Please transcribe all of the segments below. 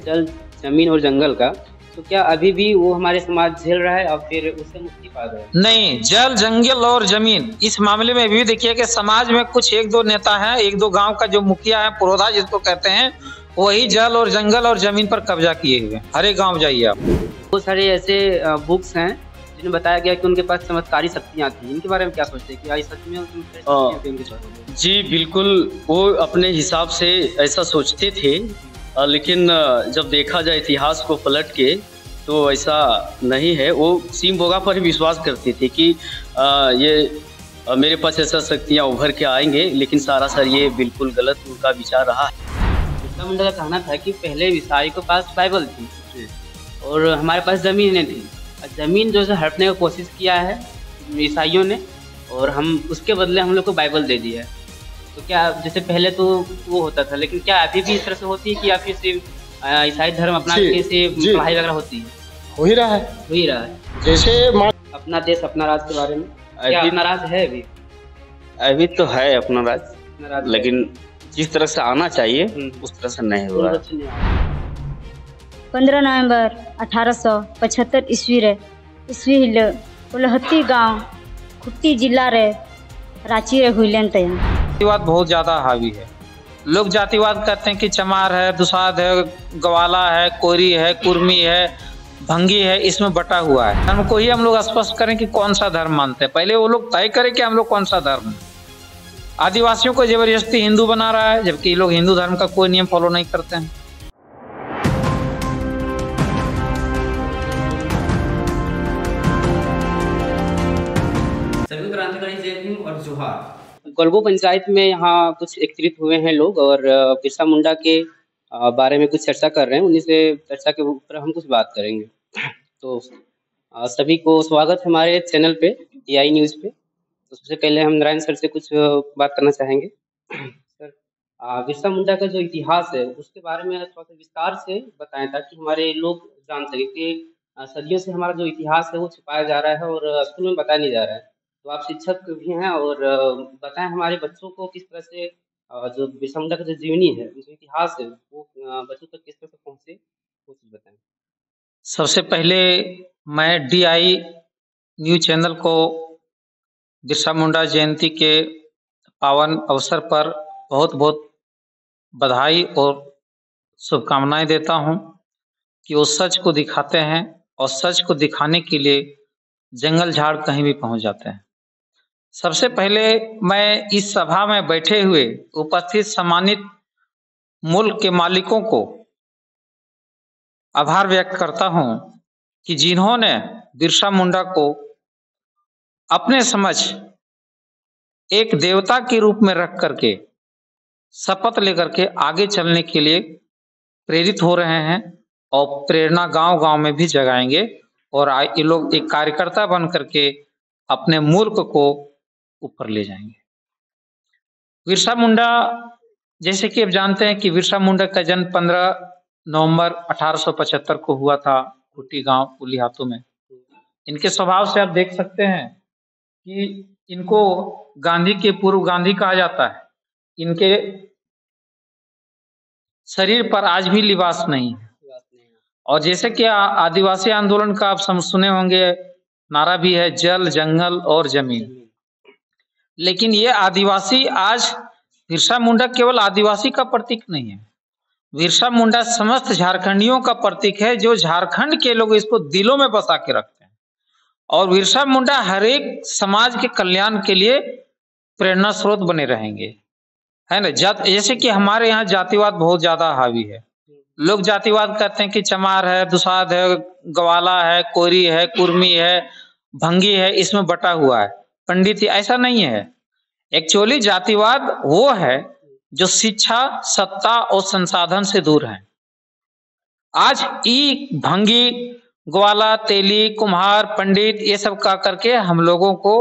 जल, जमीन और जंगल का, तो क्या अभी भी वो हमारे समाज झेल रहा है और फिर उससे मुक्ति पा गए? नहीं, जल, जंगल और जमीन इस मामले में भी देखिए कि समाज में कुछ एक दो नेता हैं, एक दो गांव का जो मुखिया है, पुरोधा जिसको कहते हैं, वही जल और जंगल और जमीन पर कब्जा किए हुए। हर एक गांव जाइए आप। बहुत सारे ऐसे बुक्स हैं जिनमें बताया गया कि उनके पास चमत्कारी शक्तियाँ थी। इनके बारे में क्या सोचते हैं कि आई सच में चमत्कारी शक्तियाँ थी उनके पास? जी बिल्कुल, वो अपने हिसाब से ऐसा सोचते थे, लेकिन जब देखा जाए इतिहास को पलट के तो ऐसा नहीं है। वो सिम बोगा पर ही विश्वास करते थे कि ये मेरे पास ऐसा शक्तियाँ उभर के आएंगे, लेकिन सरासर ये बिल्कुल गलत उनका विचार रहा है। बिरसा मुंडा का कहना था कि पहले ईसाई के पास बाइबल थी और हमारे पास ज़मीनें थी। ज़मीन जो है हड़पने की कोशिश किया है ईसाइयों ने, और हम उसके बदले हम लोग को बाइबल दे दिया है। तो क्या जैसे पहले तो वो होता था, लेकिन क्या अभी भी इस तरह से होती है कि या फिर सिर्फ ईसाई धर्म अपना के से पढ़ाई वगैरह होती है? हो ही रहा है। जैसे अपना देश अपना राज के बारे में क्या अपना राज है अभी तो है अपना राज, लेकिन जिस तरह से आना चाहिए उस तरह से नहीं हो रहा। 15 नवंबर 1875 ईस्वी हिल कोलहत्ती गांव खुट्टी जिला रे रांची रे हुईलेन तय। जातिवाद बहुत ज्यादा हावी है। लोग जातिवाद कहते हैं कि चमार है, दुसाध है, ग्वाला है, कोरी है, कुर्मी है, भंगी है, इसमें बटा हुआ है। धर्म को ही हम लोग स्पष्ट करें कि कौन सा धर्म मानते हैं। पहले वो लोग तय करें कि हम लोग कौन सा धर्म। आदिवासियों को जबरदस्ती हिंदू बना रहा है, जबकि लोग हिंदू धर्म का कोई नियम फॉलो नहीं करते हैं। सभी क्रांतिकारी जय भीम और जोहार। गलबो पंचायत में यहाँ कुछ एकत्रित हुए हैं लोग और बिरसा मुंडा के बारे में कुछ चर्चा कर रहे हैं। उन्हीं से चर्चा के ऊपर हम कुछ बात करेंगे। तो सभी को स्वागत है हमारे चैनल पे, टीआई न्यूज़ पे। तो सबसे पहले हम नारायण सर से कुछ बात करना चाहेंगे। सर, बिरसा मुंडा का जो इतिहास है उसके बारे में थोड़ा सा विस्तार से बताएं, ताकि हमारे लोग जान सके कि सदियों से हमारा जो इतिहास है वो छुपाया जा रहा है और स्कूल में बताया नहीं जा रहा है। तो आप शिक्षक भी हैं और बताएं हमारे बच्चों को किस तरह से जो बिरसा मुंडा का जो जीवनी है, जो इतिहास है, वो बच्चों तक किस तरह से पहुंचे, वो चीज बताएं। सबसे पहले मैं DI न्यूज चैनल को बिरसा मुंडा जयंती के पावन अवसर पर बहुत बहुत बधाई और शुभकामनाएं देता हूं कि वो सच को दिखाते हैं और सच को दिखाने के लिए जंगल झाड़ कहीं भी पहुंच जाते हैं। सबसे पहले मैं इस सभा में बैठे हुए उपस्थित सम्मानित मुल्क के मालिकों को आभार व्यक्त करता हूं कि जिन्होंने बिरसा मुंडा को अपने समझ एक देवता के रूप में रख करके शपथ लेकर के आगे चलने के लिए प्रेरित हो रहे हैं और प्रेरणा गांव गांव में भी जगाएंगे और ये लोग एक कार्यकर्ता बन करके अपने मुल्क को ऊपर ले जाएंगे। बिरसा मुंडा, जैसे कि आप जानते हैं कि बिरसा मुंडा का जन्म 15 नवंबर 1875 को हुआ था खुट्टी गांव उलीहातू में। इनके स्वभाव से आप देख सकते हैं कि इनको गांधी के पूर्व गांधी कहा जाता है। इनके शरीर पर आज भी लिबास नहीं है। और जैसे कि आदिवासी आंदोलन का आप सुने होंगे, नारा भी है जल, जंगल और जमीन। लेकिन ये आदिवासी आज बिरसा मुंडा केवल आदिवासी का प्रतीक नहीं है। बिरसा मुंडा समस्त झारखंडियों का प्रतीक है, जो झारखंड के लोग इसको दिलों में बसा के रखते हैं। और बिरसा मुंडा हर एक समाज के कल्याण के लिए प्रेरणा स्रोत बने रहेंगे, है ना। जैसे कि हमारे यहाँ जातिवाद बहुत ज्यादा हावी है। लोग जातिवाद कहते हैं कि चमार है, दुसाध है, ग्वाला है, कोरी है, कुर्मी है, भंगी है, इसमें बटा हुआ है, पंडित। ऐसा नहीं है। एक्चुअली जातिवाद वो है जो शिक्षा, सत्ता और संसाधन से दूर है। आज भंगी, ग्वाला, तेली, कुम्हार, पंडित ये सब का करके हम लोगों को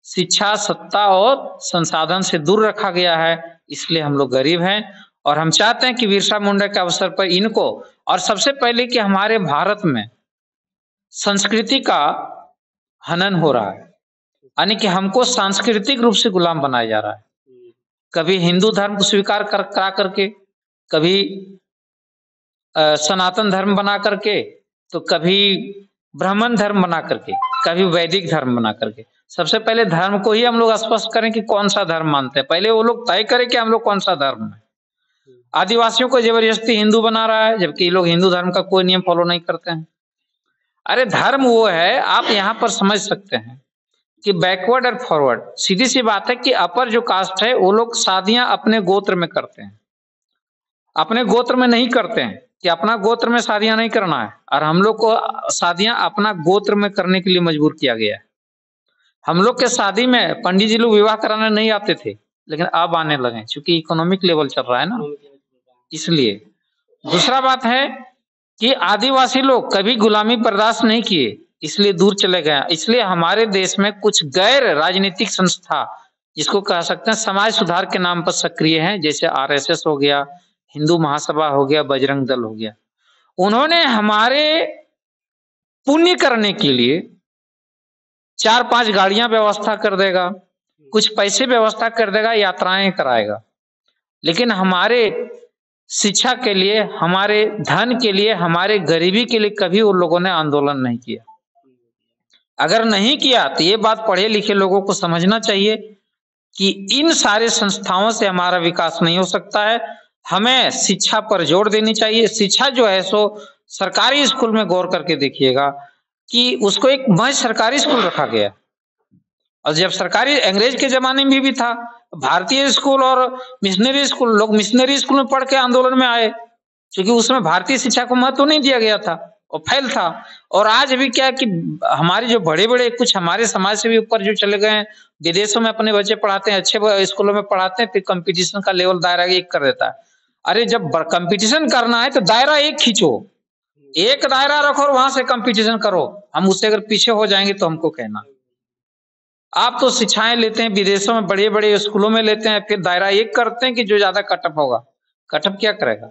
शिक्षा, सत्ता और संसाधन से दूर रखा गया है। इसलिए हम लोग गरीब हैं और हम चाहते हैं कि बिरसा मुंडा के अवसर पर इनको, और सबसे पहले कि हमारे भारत में संस्कृति का हनन हो रहा है, यानी कि हमको सांस्कृतिक रूप से गुलाम बनाया जा रहा है। कभी हिंदू धर्म को स्वीकार करा करके, कभी सनातन धर्म बना करके, तो कभी ब्राह्मण धर्म बना करके, कभी वैदिक धर्म बना करके। सबसे पहले धर्म को ही हम लोग स्पष्ट करें कि कौन सा धर्म मानते हैं, पहले वो लोग तय करें कि हम लोग कौन सा धर्म है। आदिवासियों को जबरदस्ती हिंदू बना रहा है, जबकि ये लोग हिंदू धर्म का कोई नियम फॉलो नहीं करते हैं। अरे धर्म वो है, आप यहाँ पर समझ सकते हैं कि बैकवर्ड और फॉरवर्ड, सीधी सी बात है कि अपर जो कास्ट है वो लोग शादियां अपने गोत्र में करते हैं, अपने गोत्र में नहीं करते हैं, कि अपना गोत्र में शादियां नहीं करना है। और हम लोग को शादियां अपना गोत्र में करने के लिए मजबूर किया गया है। हम लोग के शादी में पंडित जी लोग विवाह कराने नहीं आते थे, लेकिन अब आने लगे, क्योंकि इकोनॉमिक लेवल चल रहा है ना, इसलिए। दूसरा बात है कि आदिवासी लोग कभी गुलामी बर्दाश्त नहीं किए, इसलिए दूर चले गए। इसलिए हमारे देश में कुछ गैर राजनीतिक संस्था, जिसको कह सकते हैं समाज सुधार के नाम पर सक्रिय हैं, जैसे आरएसएस हो गया, हिंदू महासभा हो गया, बजरंग दल हो गया। उन्होंने हमारे पुण्य करने के लिए 4-5 गाड़ियां व्यवस्था कर देगा, कुछ पैसे व्यवस्था कर देगा, यात्राएं कराएगा, लेकिन हमारे शिक्षा के लिए, हमारे धन के लिए, हमारे गरीबी के लिए कभी उन लोगों ने आंदोलन नहीं किया। अगर नहीं किया तो ये बात पढ़े लिखे लोगों को समझना चाहिए कि इन सारे संस्थाओं से हमारा विकास नहीं हो सकता है। हमें शिक्षा पर जोर देनी चाहिए। शिक्षा जो है सो सरकारी स्कूल में गौर करके देखिएगा कि उसको एक महज सरकारी स्कूल रखा गया, और जब सरकारी अंग्रेज के जमाने में भी था, भारतीय स्कूल और मिशनरी स्कूल, लोग मिशनरी स्कूल में पढ़ के आंदोलन में आए, क्योंकि उसमें भारतीय शिक्षा को महत्व नहीं दिया गया था और फैल था। और आज भी क्या कि हमारे जो बड़े बड़े कुछ हमारे समाज से भी ऊपर जो चले गए हैं, विदेशों में अपने बच्चे पढ़ाते हैं, अच्छे स्कूलों में पढ़ाते हैं, फिर कंपटीशन का लेवल दायरा एक कर देता है। अरे जब कंपटीशन करना है तो दायरा एक खींचो, एक दायरा रखो और वहां से कंपटीशन करो। हम उससे अगर पीछे हो जाएंगे तो हमको कहना। आप तो शिक्षाएं लेते हैं विदेशों में, बड़े बड़े स्कूलों में लेते हैं, फिर दायरा एक करते हैं कि जो ज्यादा कटअप होगा। कटअप क्या करेगा?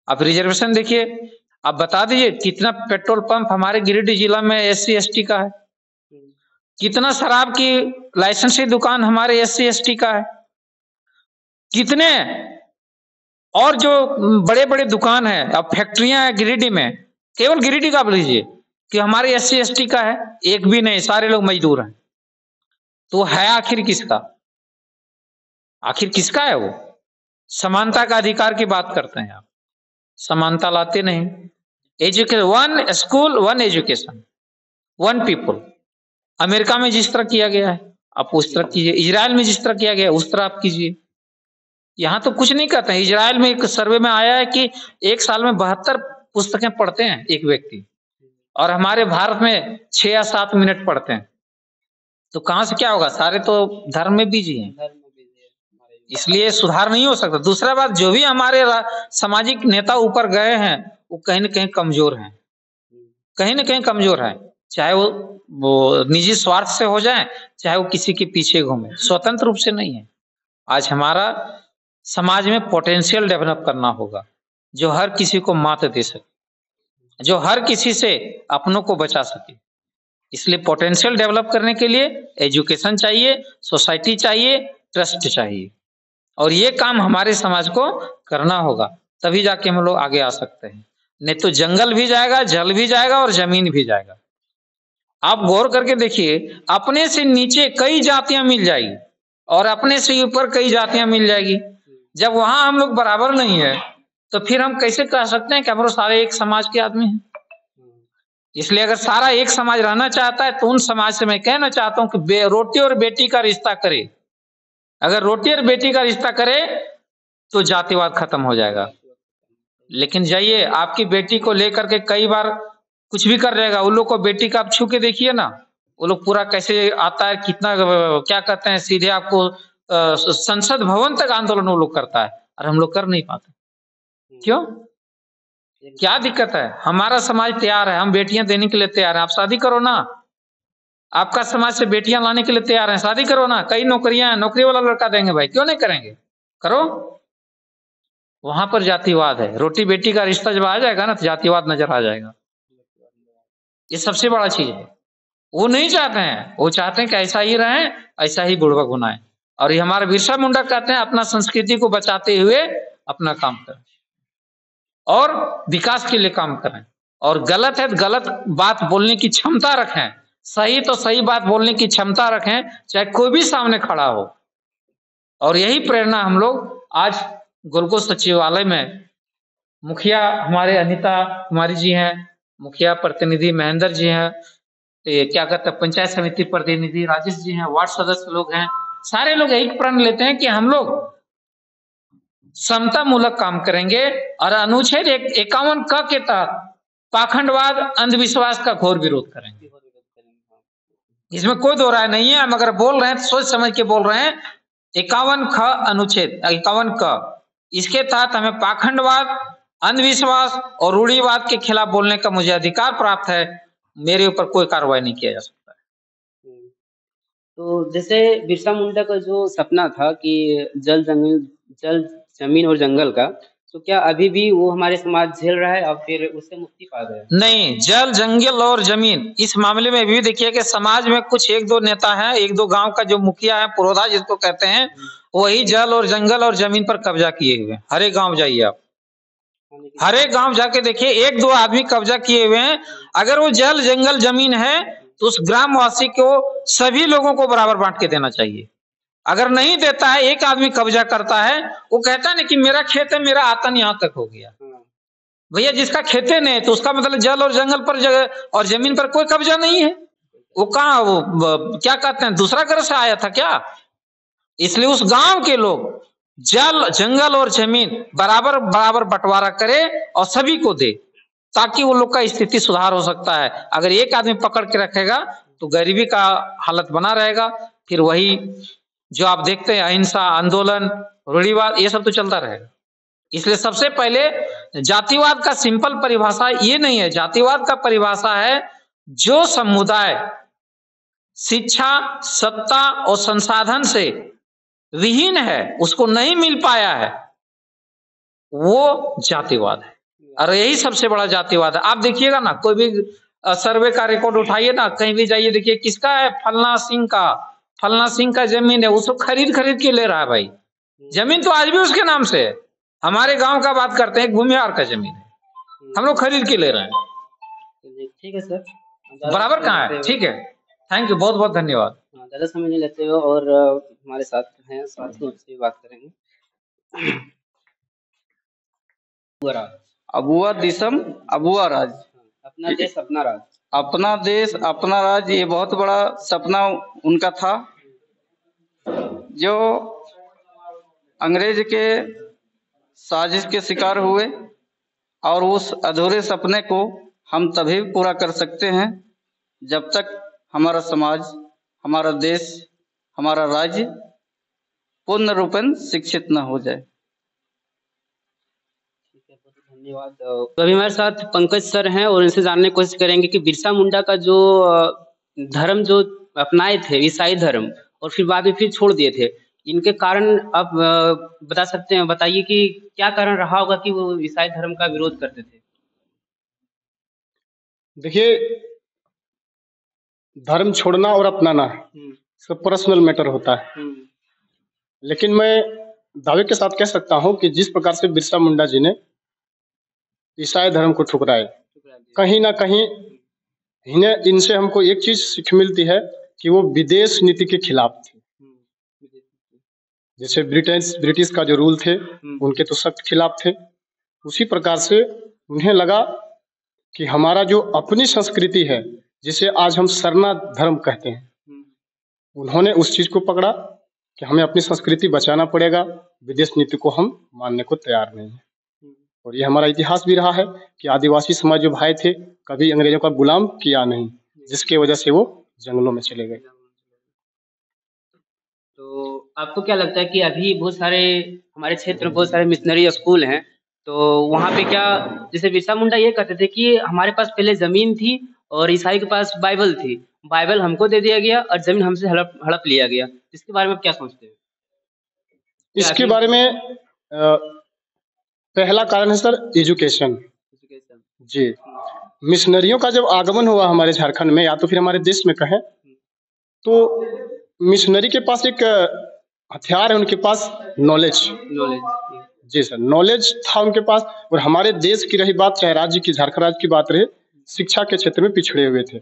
आप रिजर्वेशन देखिए, आप बता दीजिए कितना पेट्रोल पंप हमारे गिरिडीह जिला में SC ST का है, कितना शराब की लाइसेंसी दुकान हमारे SC ST का है, कितने और जो बड़े बड़े दुकान है, अब फैक्ट्रियां हैं गिरिडीह में, केवल गिरिडीह का लीजिए कि हमारे SC ST का है, एक भी नहीं, सारे लोग मजदूर हैं। तो है आखिर किसका? आखिर किसका है वो? समानता का अधिकार की बात करते हैं आप, समानता लाते नहीं। Education, one school one education one people. America में जिस तरह किया गया है आप उस तरह कीजिए, इजराइल में जिस तरह किया गया है उस तरह आप कीजिए। यहाँ तो कुछ नहीं करते हैं। इजराइल में एक सर्वे में आया है कि एक साल में 72 पुस्तकें पढ़ते हैं एक व्यक्ति, और हमारे भारत में 6 या 7 मिनट पढ़ते हैं। तो कहां से क्या होगा? सारे तो धर्म में बिजी हैं, इसलिए सुधार नहीं हो सकता। दूसरा बात, जो भी हमारे सामाजिक नेता ऊपर गए हैं वो कहीं न कहीं कमजोर हैं, कहीं न कहीं कमजोर हैं, चाहे वो निजी स्वार्थ से हो जाए, चाहे वो किसी के पीछे घूमे, स्वतंत्र रूप से नहीं है। आज हमारा समाज में पोटेंशियल डेवलप करना होगा, जो हर किसी को मात दे सके, जो हर किसी से अपनों को बचा सके। इसलिए पोटेंशियल डेवलप करने के लिए एजुकेशन चाहिए, सोसाइटी चाहिए, ट्रस्ट चाहिए, और ये काम हमारे समाज को करना होगा, तभी जाके हम लोग आगे आ सकते हैं। नहीं तो जंगल भी जाएगा, जल भी जाएगा और जमीन भी जाएगा। आप गौर करके देखिए, अपने से नीचे कई जातियां मिल जाएगी और अपने से ऊपर कई जातियां मिल जाएगी। जब वहां हम लोग बराबर नहीं है तो फिर हम कैसे कह सकते हैं कि हम लोग सारे एक समाज के आदमी हैं? इसलिए अगर सारा एक समाज रहना चाहता है तो उन समाज से मैं कहना चाहता हूं कि रोटी और बेटी का रिश्ता करे। अगर रोटी और बेटी का रिश्ता करे तो जातिवाद खत्म हो जाएगा। लेकिन जाइए, आपकी बेटी को लेकर के कई बार कुछ भी कर रहेगा, उन लोग को बेटी का आप छू के देखिए ना, वो लोग पूरा कैसे आता है, कितना क्या कहते हैं, सीधे आपको संसद भवन तक आंदोलन वो लोग करता है, और हम लोग कर नहीं पाते। क्यों? क्या दिक्कत है? हमारा समाज तैयार है, हम बेटियां देने के लिए तैयार है। आप शादी करो ना, आपका समाज से बेटियां लाने के लिए तैयार है, शादी करो ना। कई नौकरियां हैं, नौकरी वाला लड़का देंगे भाई, क्यों नहीं करेंगे? करो। वहां पर जातिवाद है। रोटी बेटी का रिश्ता जब आ जाएगा ना तो जातिवाद नजर आ जाएगा। ये सबसे बड़ा चीज है। वो नहीं चाहते हैं, वो चाहते हैं कि ऐसा ही रहें, ऐसा ही बुड़बक बनाए। और ये हमारे बिरसा मुंडा कहते हैं अपना संस्कृति को बचाते हुए अपना काम करें। और विकास के लिए काम करें, और गलत है तो गलत बात बोलने की क्षमता रखें, सही तो सही बात बोलने की क्षमता रखें, चाहे कोई भी सामने खड़ा हो। और यही प्रेरणा हम लोग आज गोलको सचिवालय में मुखिया हमारे अनिता कुमारी जी हैं, मुखिया प्रतिनिधि महेंद्र जी हैं, क्या कहते हैं पंचायत समिति प्रतिनिधि राजेश जी हैं, वार्ड सदस्य लोग हैं, सारे लोग यही प्रण लेते हैं कि हम लोग समता मूलक काम करेंगे और अनुच्छेद 51 क के तहत पाखंडवाद अंधविश्वास का घोर विरोध करेंगे। इसमें कोई दो राय नहीं है। हम अगर बोल रहे हैं तो सोच समझ के बोल रहे हैं। 51 ख अनुच्छेद 51 क, इसके तहत हमें पाखंडवाद, अंधविश्वास और रूढ़िवाद के खिलाफ बोलने का मुझे अधिकार प्राप्त है। मेरे ऊपर कोई कार्रवाई नहीं किया जा सकता है। तो जैसे बिरसा मुंडा का जो सपना था कि जल जमीन और जंगल का, तो क्या अभी भी वो हमारे समाज झेल रहा है और फिर उससे मुक्ति पा गया? नहीं, जल जंगल और जमीन इस मामले में भी देखिए कि समाज में कुछ एक दो नेता हैं, एक दो गांव का जो मुखिया है, पुरोधा जिसको कहते हैं, वही जल और जंगल और जमीन पर कब्जा किए हुए हैं। हर एक गांव जाइए आप, हर एक गांव जाके देखिए, एक दो आदमी कब्जा किए हुए हैं। अगर वो जल जंगल जमीन है तो उस ग्रामवासी को सभी लोगों को बराबर बांट के देना चाहिए। अगर नहीं देता है, एक आदमी कब्जा करता है, वो कहता है ना कि मेरा खेत है, मेरा आतन यहाँ तक हो गया। भैया जिसका खेते नहीं तो उसका मतलब जल और जंगल पर जगह और जमीन पर कोई कब्जा नहीं है। वो कहाँ, वो क्या कहते हैं, दूसरा घर से आया था क्या? इसलिए उस गांव के लोग जल जंगल और जमीन बराबर बराबर बंटवारा करे और सभी को दे, ताकि वो लोग का स्थिति सुधार हो सकता है। अगर एक आदमी पकड़ के रखेगा तो गरीबी का हालत बना रहेगा, फिर वही जो आप देखते हैं अहिंसा आंदोलन, रूढ़िवाद, ये सब तो चलता रहेगा। इसलिए सबसे पहले जातिवाद का सिंपल परिभाषा ये नहीं है। जातिवाद का परिभाषा है जो समुदाय शिक्षा, सत्ता और संसाधन से विहीन है, उसको नहीं मिल पाया है, वो जातिवाद है। और यही सबसे बड़ा जातिवाद है। आप देखिएगा ना, कोई भी सर्वे का रिकॉर्ड उठाइए ना, कहीं भी जाइए, देखिए किसका है, फलना सिंह का जमीन है, उसको खरीद के ले रहा है। भाई जमीन तो आज भी उसके नाम से है। हमारे गांव का बात करते हैं, एक भूमिहार का जमीन है, हम लोग खरीद के ले रहे हैं। ठीक है सर, बराबर कहाँ है? ठीक है, थैंक यू, बहुत बहुत धन्यवाद। ज्यादा समय नहीं लेते हो और हमारे साथ हैं, साथियों से बात करेंगे। अबुआ दिसम अबुआ राज, अपना देश अपना राज। अपना देश अपना राज, ये बहुत बड़ा सपना उनका था, जो अंग्रेज के साजिश के शिकार हुए। और उस अधूरे सपने को हम तभी पूरा कर सकते हैं जब तक हमारा समाज, हमारा देश, हमारा राज्य पूर्ण रूपेण शिक्षित न हो जाए। धन्यवाद। तो अभी हमारे साथ पंकज सर हैं और इनसे जानने की कोशिश करेंगे कि बिरसा मुंडा का जो धर्म जो अपनाए थे, ईसाई धर्म, और फिर बाद में फिर छोड़ दिए थे, इनके कारण आप बता सकते हैं, बताइए कि क्या कारण रहा होगा कि वो ईसाई धर्म का विरोध करते थे? देखिए, धर्म छोड़ना और अपनाना सब पर्सनल मैटर होता है, लेकिन मैं दावे के साथ कह सकता हूं कि जिस प्रकार से बिरसा मुंडा जी ने ईसाई धर्म को ठुकराए, कहीं ना कहीं इनसे हमको एक चीज सीख मिलती है कि वो विदेश नीति के खिलाफ थे। जैसे ब्रिटिश का जो रूल थे, उनके तो सख्त खिलाफ थे। उसी प्रकार से उन्हें लगा कि हमारा जो अपनी संस्कृति है, जिसे आज हम सरना धर्म कहते हैं, उन्होंने उस चीज को पकड़ा कि हमें अपनी संस्कृति बचाना पड़ेगा, विदेश नीति को हम मानने को तैयार नहीं है। और ये हमारा इतिहास भी रहा है कि आदिवासी समाज जो भाई थे, कभी अंग्रेजों का गुलाम किया नहीं, जिसकी वजह से वो जंगलों में चले गए। तो आपको क्या लगता है कि अभी बहुत सारे हमारे क्षेत्र में बहुत सारे मिशनरी स्कूल हैं, तो वहाँ पे क्या, जैसे बिरसा मुंडा ये कहते थे कि हमारे पास पहले जमीन थी और ईसाई के पास बाइबल थी, बाइबल हमको दे दिया गया और जमीन हमसे हड़प लिया गया, इसके बारे में आप क्या सोचते हैं? इसके बारे में पहला कारण है सर एजुकेशन जी। मिशनरियों का जब आगमन हुआ हमारे झारखंड में, या तो फिर हमारे देश में कहें, तो मिशनरी के पास एक हथियार है, उनके पास नॉलेज। जी सर, नॉलेज था उनके पास। और हमारे देश की रही बात, चाहे राज्य की, झारखंड राज्य की बात रहे, शिक्षा के क्षेत्र में पिछड़े हुए थे।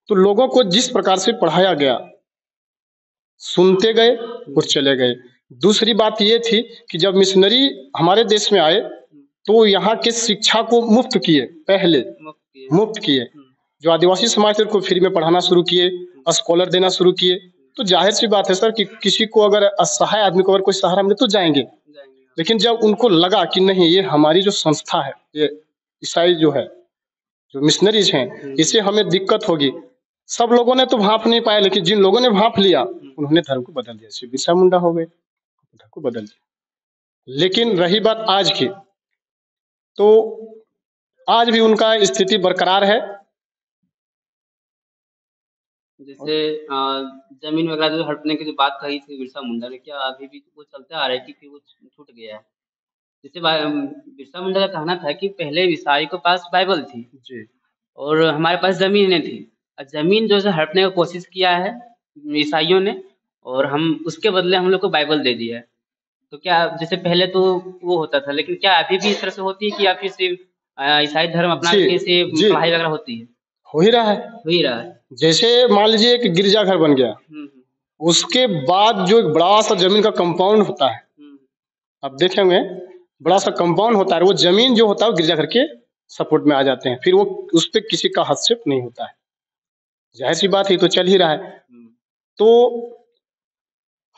तो लोगों को जिस प्रकार से पढ़ाया गया, सुनते गए और चले गए। दूसरी बात ये थी कि जब मिशनरी हमारे देश में आए तो यहाँ के शिक्षा को मुफ्त किए, पहले मुफ्त किए। जो आदिवासी समाज थे उनको फ्री में पढ़ाना शुरू किए, स्कॉलर देना शुरू किए। तो जाहिर सी बात है सर कि किसी को अगर असहाय आदमी को अगर कोई सहारा मिले तो जाएंगे। लेकिन जब उनको लगा कि नहीं, ये हमारी जो संस्था है, ये ईसाई जो है, जो मिशनरीज हैं, इससे हमें दिक्कत होगी, सब लोगों ने तो भांप नहीं पाया। लेकिन जिन लोगों ने भांप लिया उन्होंने धर्म को बदल दिया, श्री बिरसा मुंडा हो गए, धर्म को बदल दिया। लेकिन रही बात आज की, तो आज भी उनका स्थिति बरकरार है। जैसे जमीन वगैरह जो हड़पने की जो बात कही थी बिरसा मुंडा ने, क्या अभी भी वो चलता आ रहा है कि वो छूट गया है? जैसे बिरसा मुंडा का कहना था कि पहले ईसाई के पास बाइबल थी जी, और हमारे पास जमीनें थी, और जमीन जो है हड़पने की कोशिश किया है ईसाइयों ने, और हम उसके बदले हम लोग को बाइबल दे दिया है। तो क्या जैसे पहले तो वो होता था, लेकिन क्या अभी भी इस तरह से होती है कि या फिर सिर्फ ईसाई धर्म अपना जी, के से जी। पढ़ाई वगैरह होती है? हो ही रहा है। हो ही रहा है। जैसे मान लीजिए एक गिरजाघर बन गया, उसके बाद जो एक बड़ा सा जमीन का कंपाउंड होता है, आप देखे होंगे, बड़ा सा कंपाउंड होता है, वो जमीन जो होता है वो गिरजाघर के सपोर्ट में आ जाते हैं, फिर वो उस पर किसी का हस्तक्षेप नहीं होता है। जाहिर सी बात है, तो चल ही रहा है। तो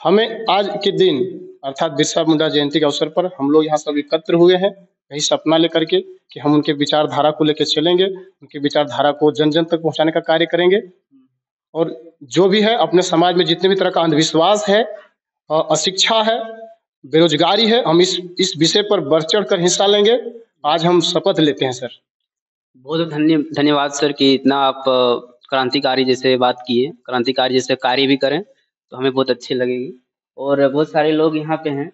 हमें आज के दिन अर्थात बिरसा मुंडा जयंती के अवसर पर हम लोग यहाँ सब एकत्र हुए हैं, यही सपना लेकर के कि हम उनके विचारधारा को लेकर चलेंगे, उनकी विचारधारा को जन जन तक पहुंचाने का कार्य करेंगे। और जो भी है अपने समाज में जितने भी तरह का अंधविश्वास है, अशिक्षा है, बेरोजगारी है, हम इस विषय पर बढ़ चढ़ कर हिस्सा लेंगे। आज हम शपथ लेते हैं सर। बहुत धन्यवाद सर कि इतना आप क्रांतिकारी जैसे बात किए, क्रांतिकारी जैसे कार्य भी करें तो हमें बहुत अच्छी लगेगी। और बहुत सारे लोग यहाँ पे हैं,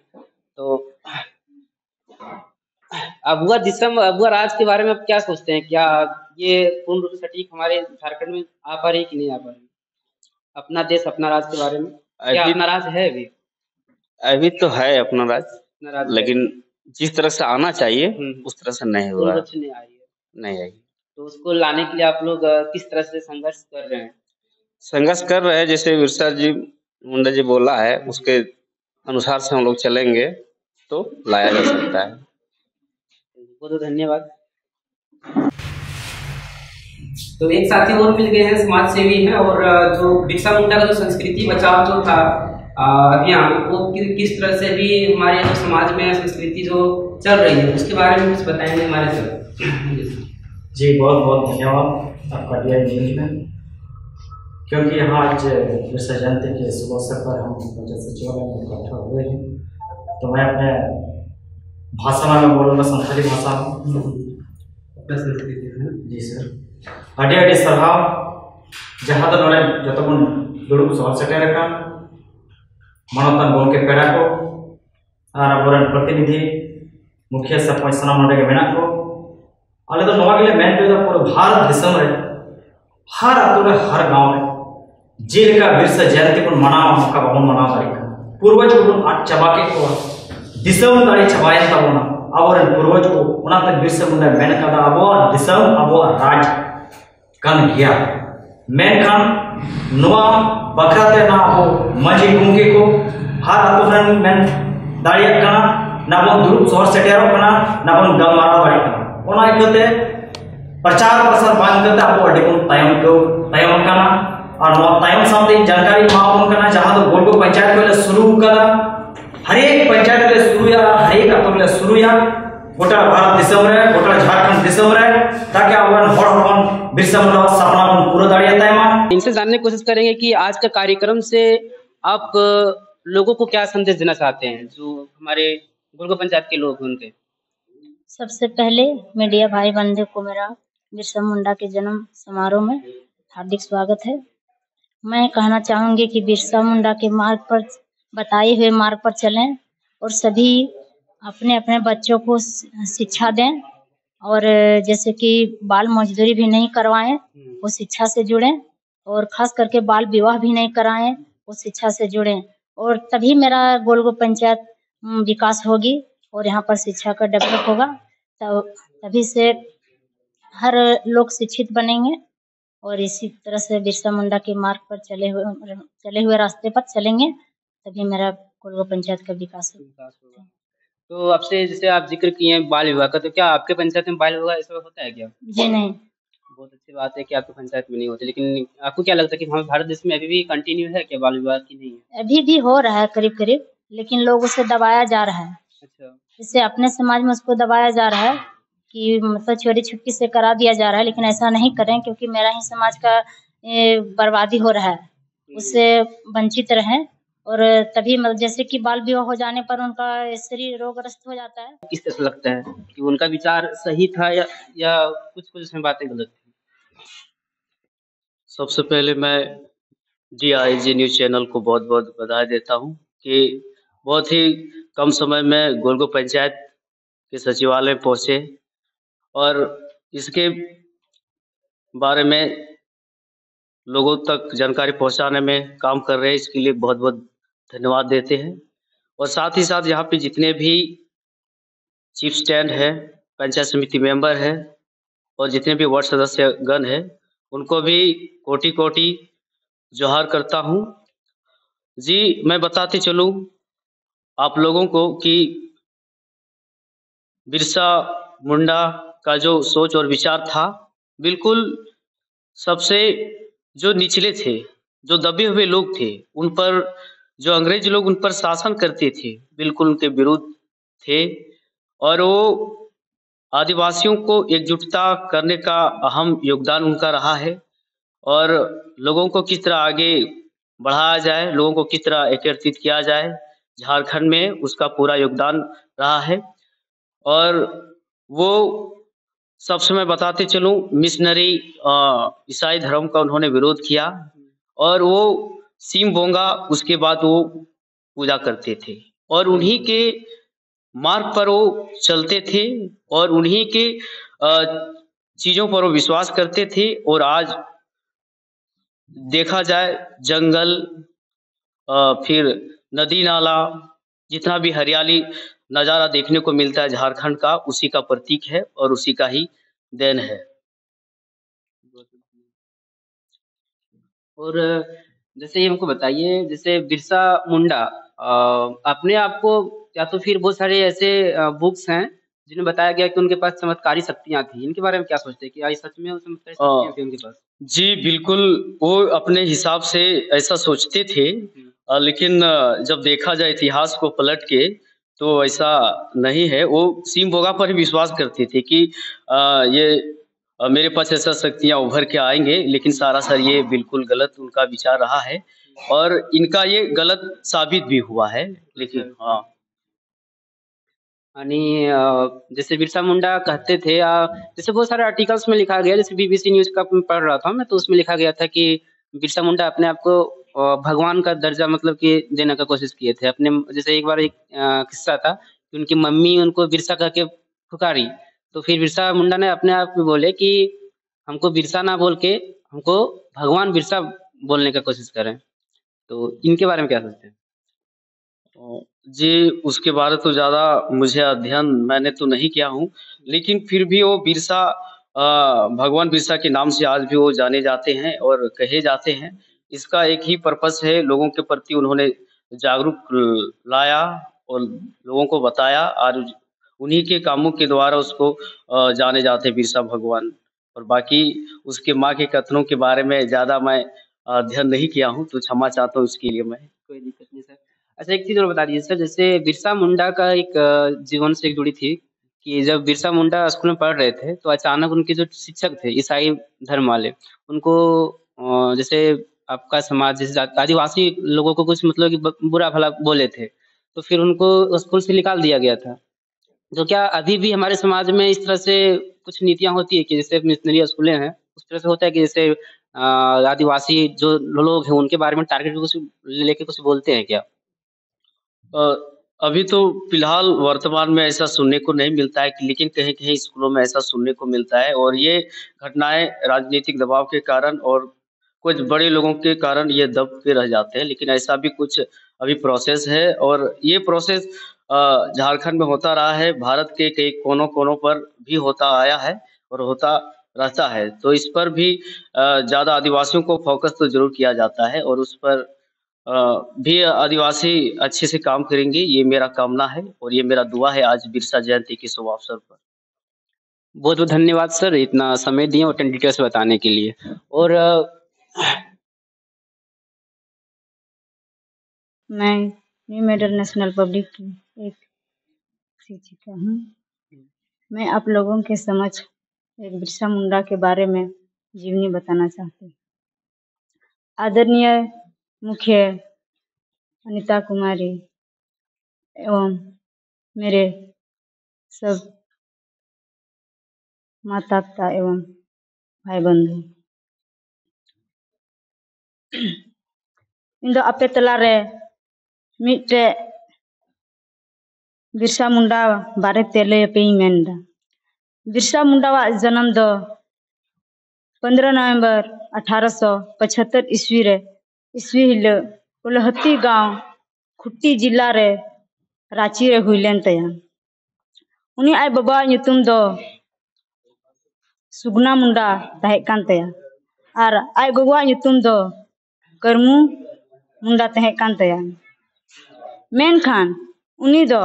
तो अबुआ राज के बारे में आप क्या सोचते हैं? क्या ये पूर्ण रूप से सटीक हमारे झारखंड में आ पा रही कि नहीं आ पा रही? अपना देश अपना राज के बारे में क्या अपना राज है? अभी तो है अपना राज, अपना राज लेकिन जिस तरह से आना चाहिए उस तरह से नहीं हुआ, नहीं आई है, नहीं आई। तो उसको लाने के लिए आप लोग किस तरह से संघर्ष कर रहे हैं? संघर्ष कर रहे हैं, जैसे बिरसा जी मुंडा जी बोला है उसके अनुसार से हम लोग चलेंगे तो लाया जा सकता है। बहुत धन्यवाद। तो एक साथी और मिल गए हैं, समाज सेवी हैं, और जो बिरसा मुंडा का जो संस्कृति बचाव जो था अभियान, वो किस तरह से भी हमारे जो समाज में संस्कृति जो चल रही है उसके बारे में कुछ बताएंगे हमारे सर? जी बहुत बहुत धन्यवाद आपका DI न्यूज में, क्योंकि यहाँ आज बिरसा जयंती के शुभ अवसर पर हम पंचायत सचिवालय में इकट्ठा हुए हैं। तो मैं अपने भाषा में बोलूँगा, संथाली भाषा में। जी सर, अडी अडी सरहाव जहाँ दो नोड़े जो तो बन दुरुप सोहर सेटेर का मानवतान गोंके पेड़ा को और अबोरन प्रतिनिधि मुखिया सरपंच सनाम नोड़े के मेना को आले तो नवा के लिए मैंने जो पूरे भारत दिसम रे हर अतुरे हर गांव में जेल का बिरसा जयंती को मनावा मौका बाबन मनावा तारीख पूर्वज को आज चबा के को दिसम तारीख चबायन तबोना अब पूर्वज को उना तक बिरसा मुंडा मैंने कहा अब दिसम अब राज कन गया मैं खान नवा बकराते ना अब मजी गुंके को हर अतुरन मैं दाड़िया कना ना बन दुरुप सोहर सेटेरो कना ना बन गम मारा दाड़ी कना ओना इकते प्रचार प्रसार बांध करते अब अड्डे को तयम कना और नवा तयम सामने जानकारी माउन कना जहां तो गोलको पंचायत को शुरू करा हर एक पंचायत के शुरू या हर एक अतुर ले शुरू या गोटा भारत दिसम रे गोटा झारखंड दिसम रे ताकि अपन हर अपन बिरसा मुंडा सपना अपन पूरा दाड़िया तयमा। इनसे जानने की कोशिश करेंगे कि आज का कार्यक्रम से आप लोगों को क्या संदेश देना चाहते हैं, जो हमारे गोलको पंचायत के लोग हैं उनके? सबसे पहले मीडिया भाई बंधु को मेरा बिरसा मुंडा के जन्म समारोह में हार्दिक स्वागत है। मैं कहना चाहूंगी कि बिरसा मुंडा के मार्ग पर, बताए हुए मार्ग पर चलें और सभी अपने अपने बच्चों को शिक्षा दें, और जैसे कि बाल मजदूरी भी नहीं करवाएं, वो शिक्षा से जुड़ें, और खास करके बाल विवाह भी नहीं कराएं, वो शिक्षा से जुड़ें, और तभी मेरा गोलको पंचायत विकास होगी। और यहाँ पर शिक्षा का डेवलप होगा, तभी से हर लोग शिक्षित बनेंगे और इसी तरह से बिरसा मुंडा के मार्ग पर चले हुए रास्ते पर चलेंगे, तभी मेरा कोल्बो पंचायत का विकास होगा। तो आपसे जैसे आप जिक्र किए बाल विवाह का, तो क्या आपके पंचायत में बाल विवाह ऐसा होता है क्या? जी नहीं। बहुत अच्छी बात है कि आपकी पंचायत में नहीं होते, लेकिन आपको क्या लगता है कि हमारे भारत देश में अभी भी कंटिन्यू है क्या बाल विवाह की नहीं है? अभी भी हो रहा है करीब करीब, लेकिन लोग उसे दबाया जा रहा है। अच्छा। जैसे अपने समाज में उसको दबाया जा रहा है कि मतलब चोरी छुपकी से करा दिया जा रहा है, लेकिन ऐसा नहीं करें क्योंकि मेरा ही समाज का बर्बादी हो रहा है, उससे वंचित रहें। और तभी मतलब जैसे कि बाल विवाह हो जाने पर उनका शरीर रोगग्रस्त हो जाता है। किस तरह से लगता है कि उनका विचार सही था या कुछ उसमें बातें गलत थी? सबसे पहले मैं DIG न्यूज़ चैनल को बहुत बहुत बधाई देता हूँ कि बहुत ही कम समय में गोलगो पंचायत के सचिवालय पहुँचे और इसके बारे में लोगों तक जानकारी पहुंचाने में काम कर रहे हैं। इसके लिए बहुत बहुत धन्यवाद देते हैं। और साथ ही साथ यहाँ पे जितने भी चीफ स्टैंड है, पंचायत समिति मेंबर है और जितने भी वार्ड सदस्यगण है, उनको भी कोटि कोटि जोहार करता हूँ। जी, मैं बताते चलूँ आप लोगों को कि बिरसा मुंडा का जो सोच और विचार था, बिल्कुल सबसे जो निचले थे, जो दबे हुए लोग थे, उन पर जो अंग्रेज लोग उन पर शासन करते थे, बिल्कुल उनके विरुद्ध थे। और वो आदिवासियों को एकजुटता करने का अहम योगदान उनका रहा है। और लोगों को किस तरह आगे बढ़ाया जाए, लोगों को किस तरह एकत्रित किया जाए, झारखंड में उसका पूरा योगदान रहा है। और वो सबसे मैं बताते चलूं, मिशनरी ईसाई धर्म का उन्होंने विरोध किया और वो सीम बोंगा उसके बाद वो पूजा करते थे और उन्हीं के मार्ग पर वो चलते थे और उन्हीं के चीजों पर वो विश्वास करते थे। और आज देखा जाए जंगल, फिर नदी नाला, जितना भी हरियाली नज़ारा देखने को मिलता है झारखंड का, उसी का प्रतीक है और उसी का ही देन है। और जैसे ये हमको बताइए, जैसे बिरसा मुंडा अपने आप को, या तो फिर बहुत सारे ऐसे बुक्स हैं जिन्हें बताया गया कि उनके पास चमत्कारी शक्तियां थी, इनके बारे में क्या सोचते हैं कि आज सच में वो चमत्कारी शक्तियां थी उनके पास? जी बिल्कुल, वो अपने हिसाब से ऐसा सोचते थे, लेकिन जब देखा जाए इतिहास को पलट के तो ऐसा नहीं है। वो सीम बोगा पर ही विश्वास करते थे कि ये मेरे पास ऐसा शक्तियां उभर के आएंगे, लेकिन सरासर ये बिल्कुल गलत उनका विचार रहा है और इनका ये गलत साबित भी हुआ है। लेकिन हाँ, आणि जैसे बिरसा मुंडा कहते थे, जैसे बहुत सारे आर्टिकल्स में लिखा गया, जैसे BBC न्यूज़ का पढ़ रहा था मैं, तो उसमें लिखा गया था कि बिरसा मुंडा अपने आप को भगवान का दर्जा मतलब कि देने का कोशिश किए थे अपने। जैसे एक बार एक किस्सा था कि उनकी मम्मी उनको बिरसा कह के पुकारी, तो फिर बिरसा मुंडा ने अपने आप में बोले कि हमको बिरसा ना बोल के हमको भगवान बिरसा बोलने का कोशिश करें। तो इनके बारे में क्या सोचते हैं? जी उसके बारे तो ज़्यादा मुझे अध्ययन मैंने तो नहीं किया हूँ, लेकिन फिर भी वो बिरसा भगवान बिरसा के नाम से आज भी वो जाने जाते हैं और कहे जाते हैं। इसका एक ही पर्पस है, लोगों के प्रति उन्होंने जागरूक लाया और लोगों को बताया और उन्हीं के कामों के द्वारा उसको जाने जाते हैं बिरसा भगवान। और बाकी उसके माँ के कथनों के बारे में ज़्यादा मैं अध्ययन नहीं किया हूँ, तो क्षमा चाहता हूँ उसके लिए मैं। कोई दिक्कत नहीं सर। अच्छा, एक चीज़ और बता दीजिए सर, जैसे बिरसा मुंडा का एक जीवन से एक जुड़ी थी कि जब बिरसा मुंडा स्कूल में पढ़ रहे थे, तो अचानक उनके जो शिक्षक थे ईसाई धर्म वाले, उनको जैसे आपका समाज जैसे आदिवासी लोगों को कुछ मतलब कि बुरा भला बोले थे, तो फिर उनको स्कूल से निकाल दिया गया था। तो क्या अभी भी हमारे समाज में इस तरह से कुछ नीतियाँ होती है कि जैसे मिशनरी स्कूलें हैं, उस तरह से होता है कि जैसे आदिवासी जो लोग हैं उनके बारे में टारगेट कुछ लेके कुछ बोलते हैं क्या? अभी तो फिलहाल वर्तमान में ऐसा सुनने को नहीं मिलता है, लेकिन कहीं-कहीं स्कूलों में ऐसा सुनने को मिलता है और ये घटनाएँ राजनीतिक दबाव के कारण और कुछ बड़े लोगों के कारण ये दब के रह जाते हैं। लेकिन ऐसा भी कुछ अभी प्रोसेस है और ये प्रोसेस झारखंड में होता रहा है, भारत के कई कोनों कोनों पर भी होता आया है और होता रहता है। तो इस पर भी ज़्यादा आदिवासियों को फोकस तो जरूर किया जाता है और उस पर भी आदिवासी अच्छे से काम करेंगे, ये मेरा कामना है और ये मेरा दुआ है आज बिरसा जयंती के शुभ अवसर पर। बहुत बहुत धन्यवाद सर, इतना समय दिए और डिटेल्स बताने के लिए। और मैं न्यू मेडल नेशनल पब्लिक की एक शिक्षिका हूँ। मैं आप लोगों के समक्ष एक बिरसा मुंडा के बारे में जीवनी बताना चाहती हूँ। आदरणीय मुख्य अनिता कुमारी एवं मेरे सब माता पिता एवं भाई बंधु, इन दो आपे तला रे मिट्टे बिरसा मुंडा बारे तेले पे मेंदा। बिरसा मुंडा जन्म दो 15 नवंबर 1875 ईस्वी रे ईस्वी हिलो उलहती गांव खुट्टी जिला रे रांची रे हुईलेन तया। उनी आय बाबा nyutum दो सुगना मुंडा तहे कान तया और आय गोगवा nyutum दो करमू मुंडा तहे कान तया। मेनखान उनी दो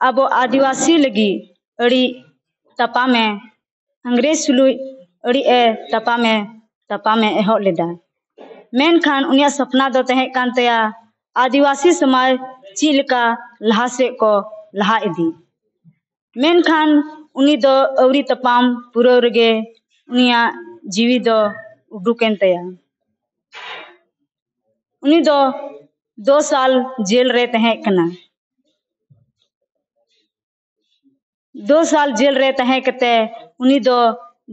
अब आदिवासी लगी अड़ी तपा में अंग्रेज सुलुई अड़ी तपा में एहो लेदा। मेनखान उनिया सपना दो तहे कान तया आदिवासी समाज चिलका लहा से को लहा इदी। मेनखान उनी दो अवरी तपाम पुरो रगे उनिया जीवी दो उडुकेन तया। उनी दो 2 साल जेल रे तहे कना। 2 साल जेल रे तहे कते उनी दो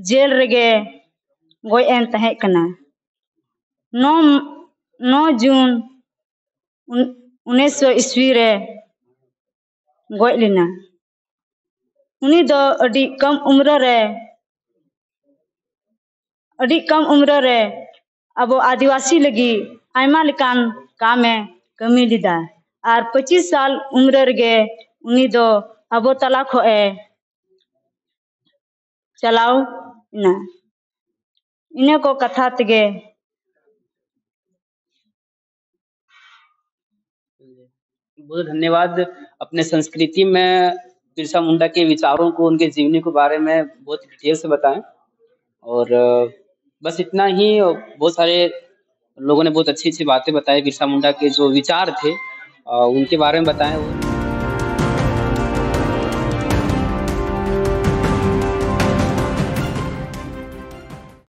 जेल रेगे गोय एन तहे कना। 9 जून 1900 ईस्वी रे गोय लेना। उनी दो अड़ी कम उम्र रे अब आदिवासी लगी आयमा लेकान कामे कमी लिदा और 25 साल उम्र रेगे उनी दो अब तला खोए चलाओ ना। इने को कथा तगे बहुत धन्यवाद। अपने संस्कृति में बिरसा मुंडा के विचारों को, उनके जीवनी के बारे में बहुत डिटेल से बताएं। और बस इतना ही। बहुत सारे लोगों ने बहुत अच्छी अच्छी बातें बताई, बिरसा मुंडा के जो विचार थे उनके बारे में बताएं।